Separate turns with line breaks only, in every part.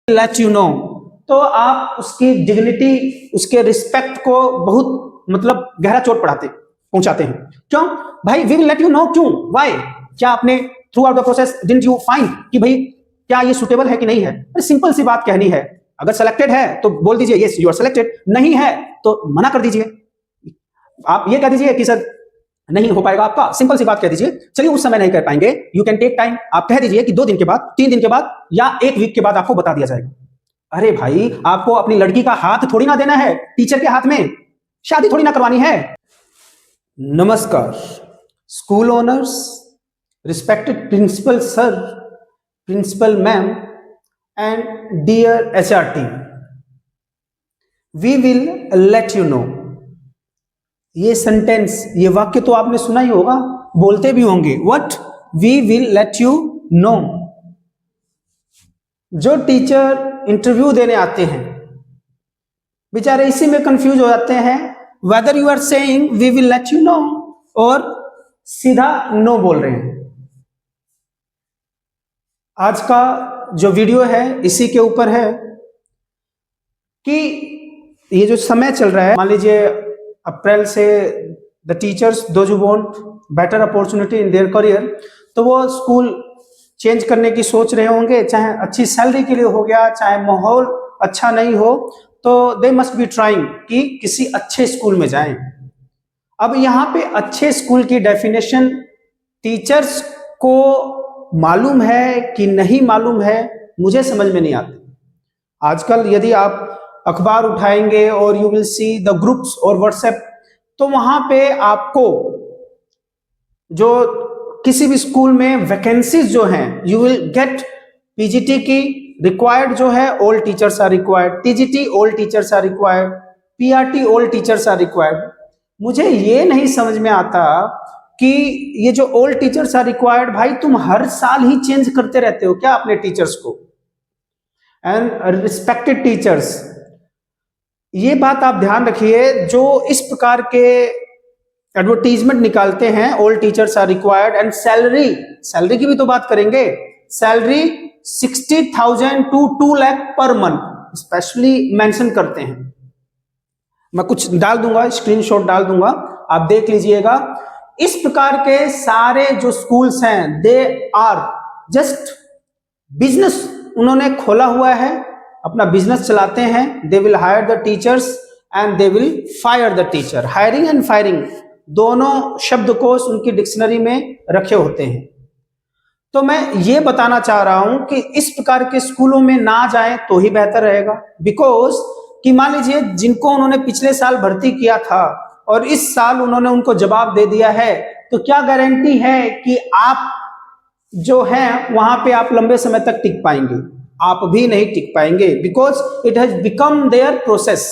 Late you know, तो आप उसकी डिग्निटी, उसके रिस्पेक्ट को बहुत मतलब गहरा चोट पहुंचाते हैं। क्यों भाई? We will let you know, क्यों, व्हाई? क्या आपने throughout the process didn't you find कि भाई क्या ये सुटेबल है कि नहीं है? अरे सिंपल सी बात कहनी है, अगर सेलेक्टेड है तो बोल दीजिए यस यू आर सेलेक्टेड, नहीं है तो मना कर दीजिए। आप ये कह दीजिए कि सर नहीं हो पाएगा आपका, सिंपल सी बात कह दीजिए, चलिए उस समय नहीं कर पाएंगे, यू कैन टेक टाइम, आप कह दीजिए कि 2 दिन के बाद, 3 दिन के बाद या 1 वीक के बाद आपको बता दिया जाएगा। अरे भाई, आपको अपनी लड़की का हाथ थोड़ी ना देना है टीचर के हाथ में, शादी थोड़ी ना करवानी है। नमस्कार school owners, respected principal sir, principal ma'am and dear HR team, we will let you know. ये सेंटेंस, ये वाक्य तो आपने सुना ही होगा, बोलते भी होंगे, what? We will let you know. जो टीचर इंटरव्यू देने आते हैं बेचारे इसी में कंफ्यूज हो जाते हैं, whether you are saying we will let you know और सीधा नो बोल रहे हैं। आज का जो वीडियो है इसी के ऊपर है कि ये जो समय चल रहा है, मान लीजिए अप्रैल से the teachers those who want better opportunity in their career, तो वो स्कूल चेंज करने की सोच रहे होंगे, चाहे अच्छी सैलरी के लिए हो गया, चाहे माहौल अच्छा नहीं हो, तो दे मस्ट बी ट्राइंग कि किसी अच्छे स्कूल में जाएं। अब यहाँ पे अच्छे स्कूल की डेफिनेशन टीचर्स को मालूम है कि नहीं मालूम है, मुझे समझ में नहीं आती। आजकल यदि आप अखबार उठाएंगे और you will see the groups और व्हाट्सएप, तो वहां पे आपको जो किसी भी स्कूल में वैकेंसीज जो हैं, यू विल गेट पीजीटी की रिक्वायर्ड जो है, all teachers are required, TGT all teachers are required, PRT all teachers are required. मुझे ये नहीं समझ में आता कि ये जो ऑल टीचर्स आर रिक्वायर्ड, भाई तुम हर साल ही चेंज करते रहते हो क्या अपने टीचर्स को? एंड रिस्पेक्टेड टीचर्स, ये बात आप ध्यान रखिए, जो इस प्रकार के एडवर्टीजमेंट निकालते हैं, all teachers are required and salary की भी तो बात करेंगे, salary 60,000 to 2 lakh per month specially mention करते हैं। मैं कुछ डाल दूंगा, स्क्रीनशॉट डाल दूंगा, आप देख लीजिएगा। इस प्रकार के सारे जो स्कूल्स हैं, दे आर जस्ट बिजनेस, उन्होंने खोला हुआ है, अपना बिजनेस चलाते हैं। They will hire the teachers and they will fire the teacher. Hiring and firing दोनों शब्दकोश उनकी डिक्शनरी में रखे होते हैं। तो मैं ये बताना चाह रहा हूं कि इस प्रकार के स्कूलों में ना जाएं तो ही बेहतर रहेगा, बिकॉज कि मान लीजिए जिनको उन्होंने पिछले साल भर्ती किया था और इस साल उन्होंने उनको जवाब दे दिया है, तो क्या गारंटी है कि आप जो हैं वहां पे आप लंबे समय तक टिक पाएंगे? आप भी नहीं टिक पाएंगे, because it has become their process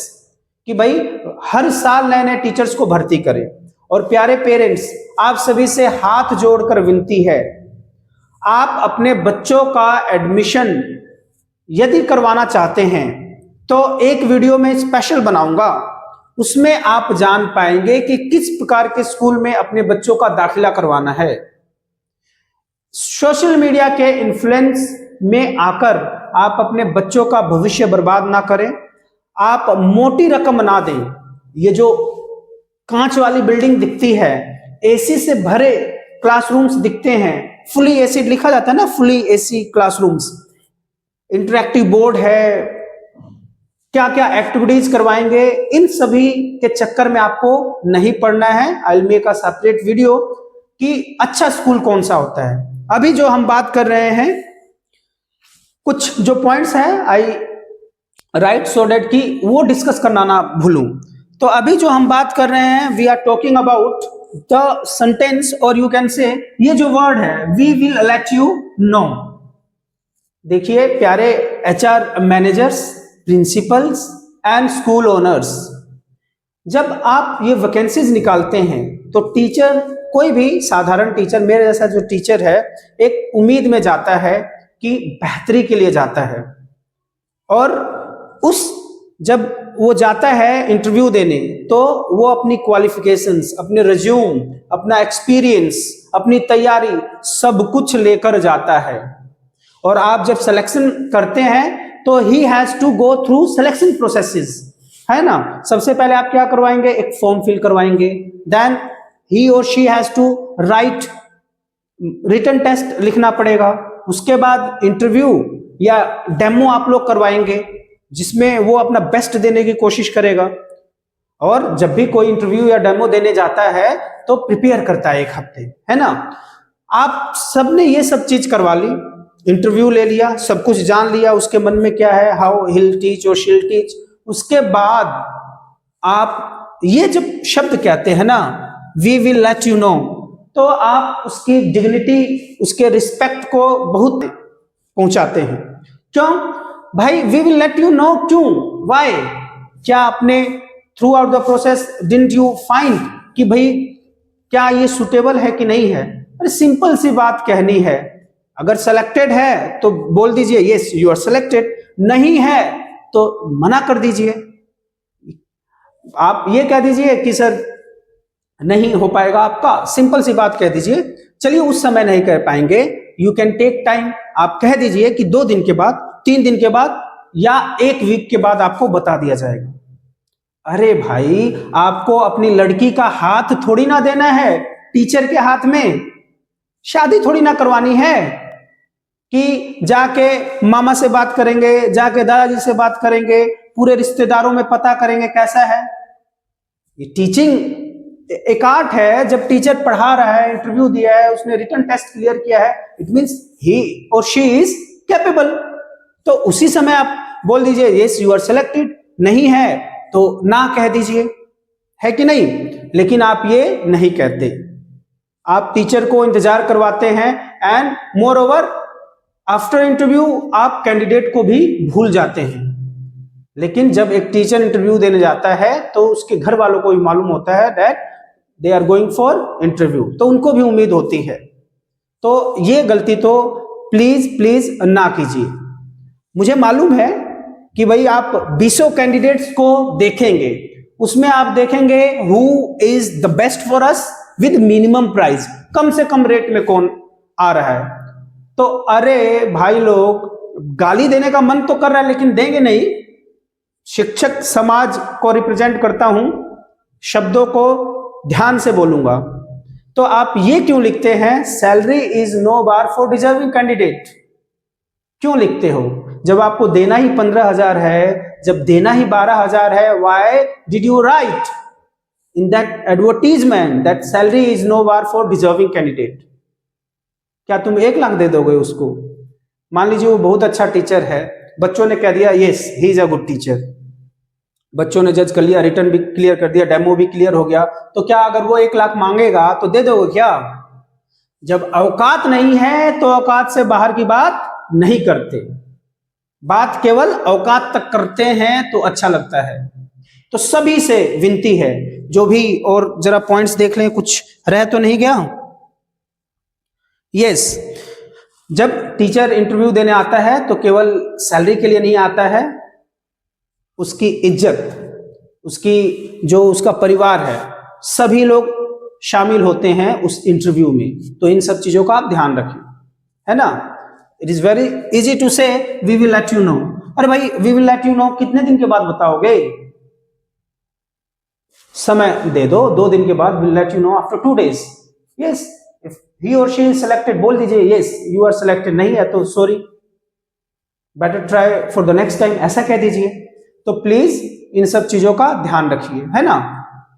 कि भाई हर साल नए नए टीचर्स को भर्ती करें। और प्यारे पेरेंट्स, आप सभी से हाथ जोड़कर विनती है, आप अपने बच्चों का एडमिशन यदि करवाना चाहते हैं तो एक वीडियो में स्पेशल बनाऊंगा, उसमें आप जान पाएंगे कि किस प्रकार के स्कूल में अपने बच्चों का दाखिला करवाना है। सोशल मीडिया के इन्फ्लुएंस में आकर आप अपने बच्चों का भविष्य बर्बाद ना करें, आप मोटी रकम ना दें। ये जो कांच वाली बिल्डिंग दिखती है, एसी से भरे क्लासरूम्स दिखते हैं, फुली एसी लिखा जाता है ना, fully AC classrooms, interactive board है, क्या क्या एक्टिविटीज करवाएंगे, इन सभी के चक्कर में आपको नहीं पड़ना है। I will make a separate video कि अच्छा स्कूल कौन सा होता है। अभी जो हम बात कर रहे हैं, कुछ जो पॉइंट्स हैं आई राइट सो दैट कि वो डिस्कस करना ना भूलूं। तो अभी जो हम बात कर रहे हैं, we are talking about the sentence, और यू कैन से ये जो वर्ड है, we will let you know. देखिए प्यारे HR managers, principals and school owners, जब आप ये वैकेंसीज निकालते हैं तो टीचर, कोई भी साधारण टीचर, मेरे जैसा जो टीचर है, एक उम्मीद में जाता है कि बेहतरी के लिए जाता है, और उस जब वो जाता है इंटरव्यू देने तो वो अपनी क्वालिफिकेशंस, अपने रिज्यूम, अपना एक्सपीरियंस, अपनी तैयारी सब कुछ लेकर जाता है। और आप जब सिलेक्शन करते हैं तो he has to go through selection processes, है ना। सबसे पहले आप क्या करवाएंगे, एक फॉर्म फिल करवाएंगे, देन ही और she has to write written test लिखना पड़ेगा, उसके बाद इंटरव्यू या डेमो आप लोग करवाएंगे जिसमें वो अपना बेस्ट देने की कोशिश करेगा। और जब भी कोई इंटरव्यू या डेमो देने जाता है तो प्रिपेयर करता है 1 हफ्ते, है ना। आप सबने ये सब चीज करवा ली, इंटरव्यू ले लिया, सब कुछ जान लिया उसके मन में क्या है, हाउ हिल टीच और शील टीच। उसके बाद आप ये जब शब्द कहते हैं ना, we will let you know, तो आप उसकी डिग्निटी, उसके रिस्पेक्ट को बहुत पहुंचाते हैं। क्यों भाई we will let you know, क्यों, वाई? क्या आपने throughout the process didn't you find कि भाई क्या ये सुटेबल है कि नहीं है? अरे सिंपल सी बात कहनी है, अगर सेलेक्टेड है तो बोल दीजिए यस यू आर सेलेक्टेड, नहीं है तो मना कर दीजिए। आप ये कह दीजिए कि सर नहीं हो पाएगा आपका, सिंपल सी बात कह दीजिए। चलिए उस समय नहीं कर पाएंगे, यू कैन टेक टाइम, आप कह दीजिए कि 2 दिन के बाद, 3 दिन के बाद या 1 वीक के बाद आपको बता दिया जाएगा। अरे भाई आपको अपनी लड़की का हाथ थोड़ी ना देना है टीचर के हाथ में, शादी थोड़ी ना करवानी है कि जाके मामा से बात करेंगे, जाके दादाजी से बात करेंगे, पूरे रिश्तेदारों में पता करेंगे कैसा है। ये टीचिंग एक आर्ट है, जब टीचर पढ़ा रहा है, इंटरव्यू दिया है, उसने रिटन टेस्ट क्लियर किया है, इट मींस ही और शी इज कैपेबल, तो उसी समय आप बोल दीजिए यस यू आर सेलेक्टेड, नहीं है तो ना कह दीजिए, है कि नहीं। लेकिन आप ये नहीं कहते, आप टीचर को इंतजार करवाते हैं, and more over after interview आप कैंडिडेट को भी भूल जाते हैं। लेकिन जब एक टीचर इंटरव्यू देने जाता है तो उसके घर वालों को भी मालूम होता है that they are going for interview, तो उनको भी उम्मीद होती है। तो ये गलती तो प्लीज प्लीज ना कीजिए। मुझे मालूम है कि भाई आप 20 कैंडिडेट्स को देखेंगे, उसमें आप देखेंगे who is the best for us with minimum price, कम से कम रेट में कौन आ रहा है। तो अरे भाई लोग, गाली देने का मन तो कर रहा है लेकिन देंगे नहीं। शिक्षक समाज को रिप्रेजेंट करता हूं, शब्दों को ध्यान से बोलूंगा। तो आप ये क्यों लिखते हैं salary is no bar for deserving candidate, क्यों लिखते हो जब आपको देना ही 15,000 है, जब देना ही 12,000 है? Why did you write in that advertisement that salary is no bar for deserving candidate? क्या तुम 1 लाख दे दोगे उसको? मान लीजिए वो बहुत अच्छा टीचर है, बच्चों ने कह दिया yes he is a good teacher, बच्चों ने जज कर लिया, रिटर्न भी क्लियर कर दिया, डेमो भी क्लियर हो गया, तो क्या अगर वो 1 लाख मांगेगा तो दे दोगे क्या? जब औकात नहीं है तो औकात से बाहर की बात नहीं करते, बात केवल औकात तक करते हैं तो अच्छा लगता है। तो सभी से विनती है, जो भी, और जरा पॉइंट्स देख लें कुछ रह तो नहीं गया। यस, जब टीचर इंटरव्यू देने आता है तो केवल सैलरी के लिए नहीं आता है, उसकी इज्जत, उसकी जो उसका परिवार है, सभी लोग शामिल होते हैं उस इंटरव्यू में। तो इन सब चीजों का आप ध्यान रखें, है ना। It is very easy to say we will let you know. अरे भाई we will let you know कितने दिन के बाद बताओगे? समय दे दो, 2 दिन के बाद, will let you know after 2 days। Yes, if he और शी इज सिलेक्टेड बोल दीजिए यस यू आर सिलेक्टेड, नहीं है तो sorry, better try for the next time, ऐसा कह दीजिए। तो प्लीज इन सब चीजों का ध्यान रखिए, है ना।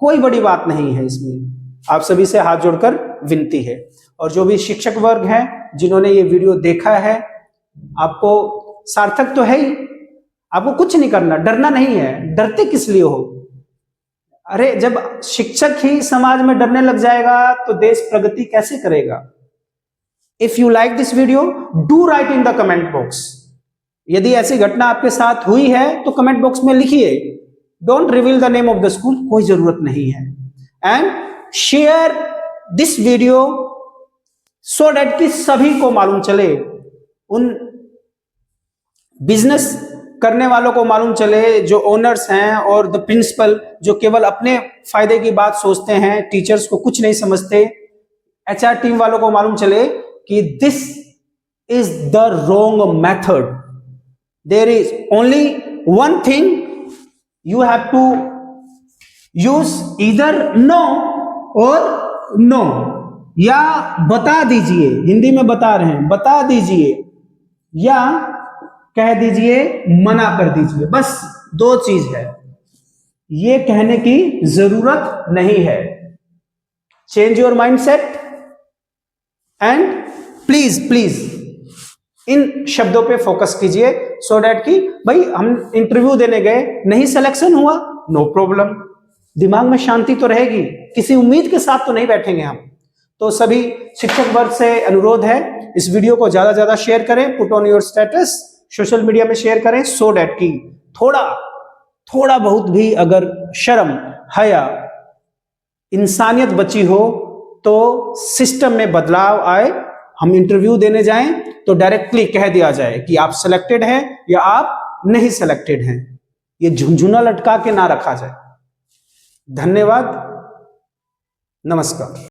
कोई बड़ी बात नहीं है इसमें, आप सभी से हाथ जोड़कर विनती है। और जो भी शिक्षक वर्ग हैं जिन्होंने ये वीडियो देखा है, आपको सार्थक तो है ही, आपको कुछ नहीं करना, डरना नहीं है। डरते किस लिए हो? अरे जब शिक्षक ही समाज में डरने लग जाएगा तो देश प्रगति कैसे करेगा? If you like this video do right in the comment box. यदि ऐसी घटना आपके साथ हुई है तो कमेंट बॉक्स में लिखिए, don't reveal the name of the school, कोई जरूरत नहीं है। And share this video so that कि सभी को मालूम चले, उन बिजनेस करने वालों को मालूम चले, जो ओनर्स हैं और द प्रिंसिपल जो केवल अपने फायदे की बात सोचते हैं, टीचर्स को कुछ नहीं समझते, एचआर टीम वालों को मालूम चले कि this is the wrong method. there is only one thing, you have to use either no or no, या बता दीजिए, हिंदी में बता रहे हैं, बता दीजिए या कह दीजिए, मना कर दीजिए, बस 2 चीज है, ये कहने की जरूरत नहीं है। Change your mindset and please इन शब्दों पे फोकस कीजिए, सो डैट कि भाई हम इंटरव्यू देने गए, नहीं सिलेक्शन हुआ, नो प्रॉब्लम, दिमाग में शांति तो रहेगी, किसी उम्मीद के साथ तो नहीं बैठेंगे हम। तो सभी शिक्षक वर्ग से अनुरोध है, इस वीडियो को ज्यादा ज्यादा शेयर करें, put on your status, social media में शेयर करें, सो डैट कि थोड़ा बहुत भी अगर शर्म, हया, इंसानियत बची हो तो सिस्टम में बदलाव आए। हम इंटरव्यू देने जाएं तो डायरेक्टली कह दिया जाए कि आप सिलेक्टेड हैं या आप नहीं सिलेक्टेड हैं, ये झुंझुना लटका के ना रखा जाए। धन्यवाद, नमस्कार।